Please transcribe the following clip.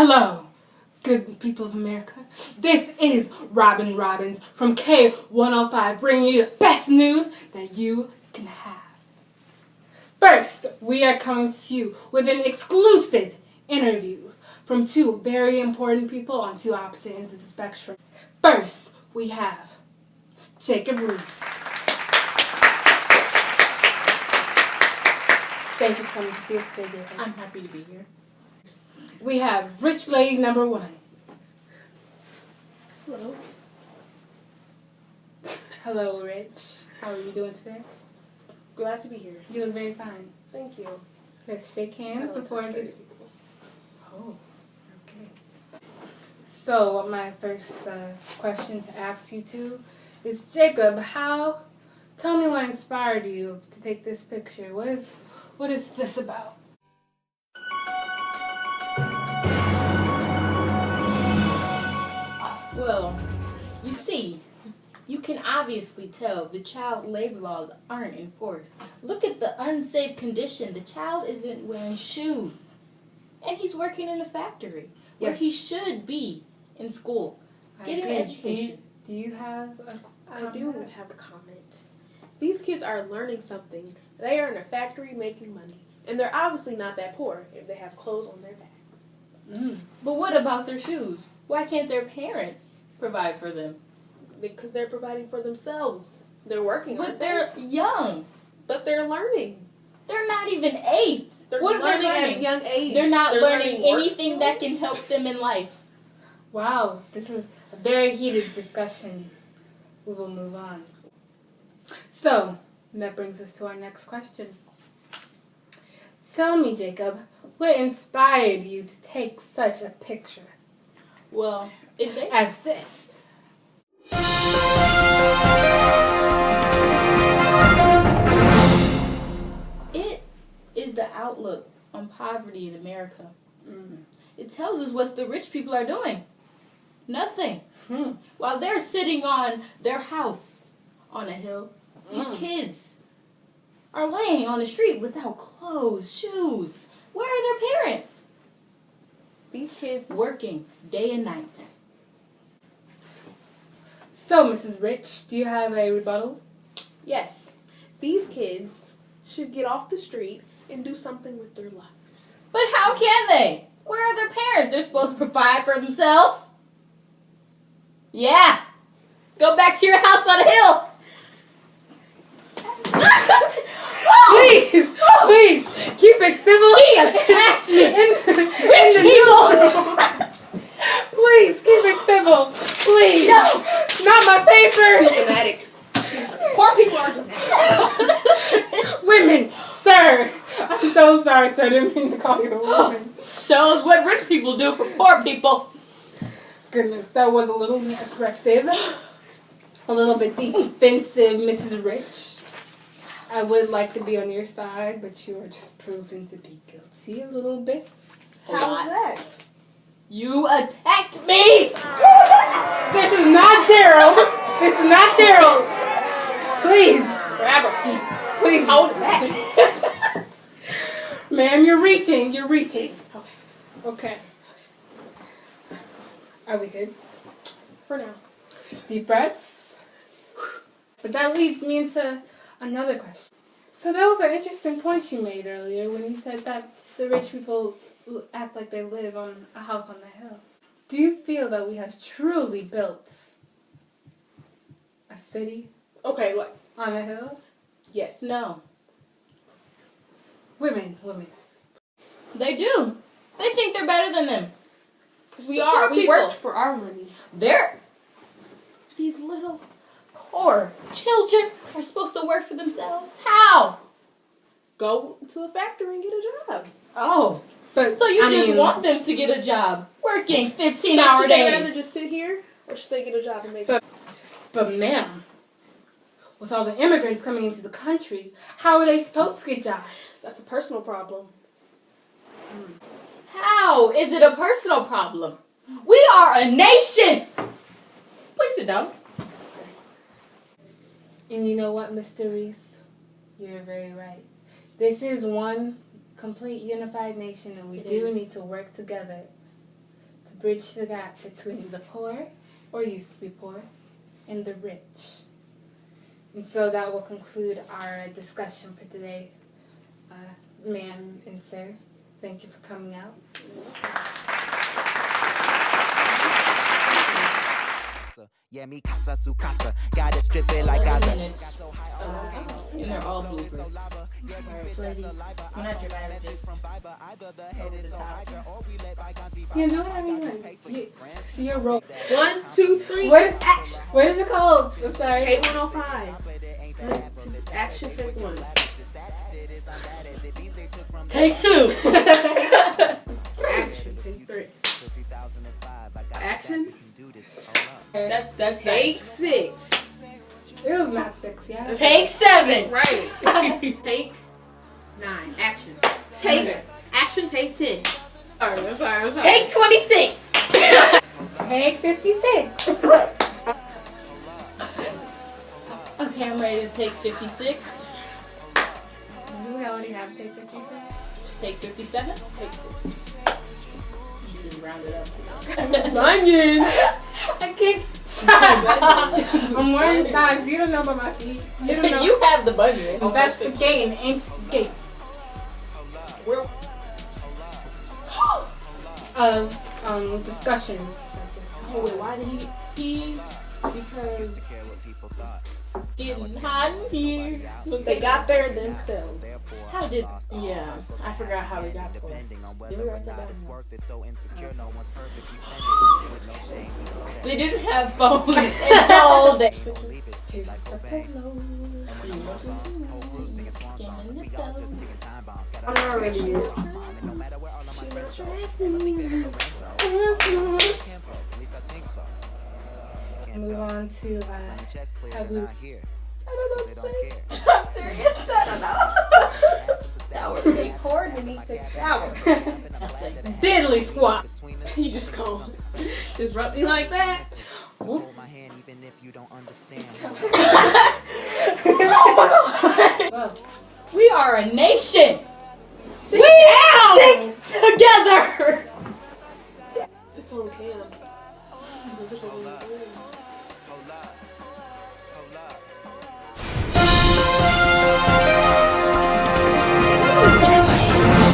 Hello, good people of America. This is Robin Robbins from K105 bringing you the best news that you can have. First, we are coming to you with an exclusive interview from two very important people on two opposite ends of the spectrum. First, we have Jacob Reese. Thank you for coming to see us today, Jacob. I'm happy to be here. We have Rich Lady number 1. Hello. Hello, Rich. How are you doing today? Glad to be here. You look very fine. Thank you. Let's shake hands before I get... Oh, okay. So, my first question to ask you two is, Jacob, tell me what inspired you to take this picture. What is this about? Well, you see, you can obviously tell the child labor laws aren't enforced. Look at the unsafe condition. The child isn't wearing shoes. And he's working in a factory where Yes. he should be in school. Getting an education. Do you have a I do have a comment. These kids are learning something. They are in a factory making money. And they're obviously not that poor if they have clothes on their back. But what about their shoes? Why can't their parents provide for them? Because they're providing for themselves. They're working, But aren't they? they're young. But they're learning. They're not even 8. They're What are they learning at a learning? young age. They're not learning work anything that can help them in life. Wow, this is a very heated discussion. We will move on. So, that brings us to our next question. Tell me, Jacob, what inspired you to take such a picture Well, if they as this? It is the outlook on poverty in America. It tells us what the rich people are doing. Nothing. While they're sitting on their house on a hill, these kids are laying on the street without clothes, shoes. Where are their parents? These kids... Working day and night. So, Mrs. Rich, do you have a rebuttal? Yes. These kids should get off the street and do something with their lives. But how can they? Where are their parents? They're supposed to provide for themselves. Yeah. Go back to your house on a hill. Please, please, keep it civil. She attacked me. Rich people. Please, keep it civil. Please. No. Not my paper. Dramatic. Poor people are dramatic. Women, sir. I'm so sorry, sir. I didn't mean to call you a woman. Shows what rich people do for poor people. Goodness, that was a little bit aggressive. A little bit defensive, Mrs. Rich. I would like to be on your side, but you are just proven to be guilty a little bit. How is that? You attacked me. This is not Gerald. This is not Gerald. Please. Grab her. Please. Hold it back. Ma'am, you're reaching. You're reaching. Okay. Are we good? For now. Deep breaths. But that leads me into another question. So that was an interesting point you made earlier when you said that the rich people act like they live on a house on the hill. Do you feel that we have truly built a city Okay, look. on a hill? Yes. No, Women. they do. They think they're better than them. Because we The are. poor We people. worked for our money. These little poor children are supposed to work for themselves. How? Go to a factory and get a job. Oh. But So you I just mean, want them to get a job working 15-hour Should they rather days. just sit here, or should they get a job and make? But ma'am, with all the immigrants coming into the country, how are they supposed to get jobs? That's a personal problem. How is it a personal problem? We are a nation. Please sit down. And you know what, Mr. Reese? You're very right. This is one complete unified nation, and we It do is. need to work together bridge the gap between the poor, or used to be poor, and the rich. And so that will conclude our discussion for today. Ma'am and sir, thank you for coming out. Yeah, mi casa, su casa. Gotta strip it like Gaza. Minutes. And they're all bloopers. Alright, lady. We're not dramatic, just over the top. You know what I mean? Like, see your role. 1, 2, 3. What is action? What is it called? I'm sorry. K105. Action take 1. Take 2. Action take 3. Action That's take 6. It was not 6, yeah. Take 7. Right. Take 9. Action. Take. Action take 10. Alright, I'm sorry. Take 26. Take 56. Okay, I'm ready to take 56. We already have take 56. Just take 57. Take 6. Just round it up. Onions. I can't. I'm wearing socks. You don't know about my feet. You don't know. You have the budget. That's the game. Ain't the game. We're Of discussion. Oh wait, why did he? Because getting hot in here. they got there themselves. How did? Yeah, I forgot how we got there. Did we write that down? They didn't have phones and all that. Here's the pillow. I'm not ready yet. Move on to have we? I'm serious. I don't know. Shower. Take hard. We need to take a shower. Diddly squat. You just go. Just rub me like that. Oh Well, we are a nation. Sit We down. stick together. It's on cam.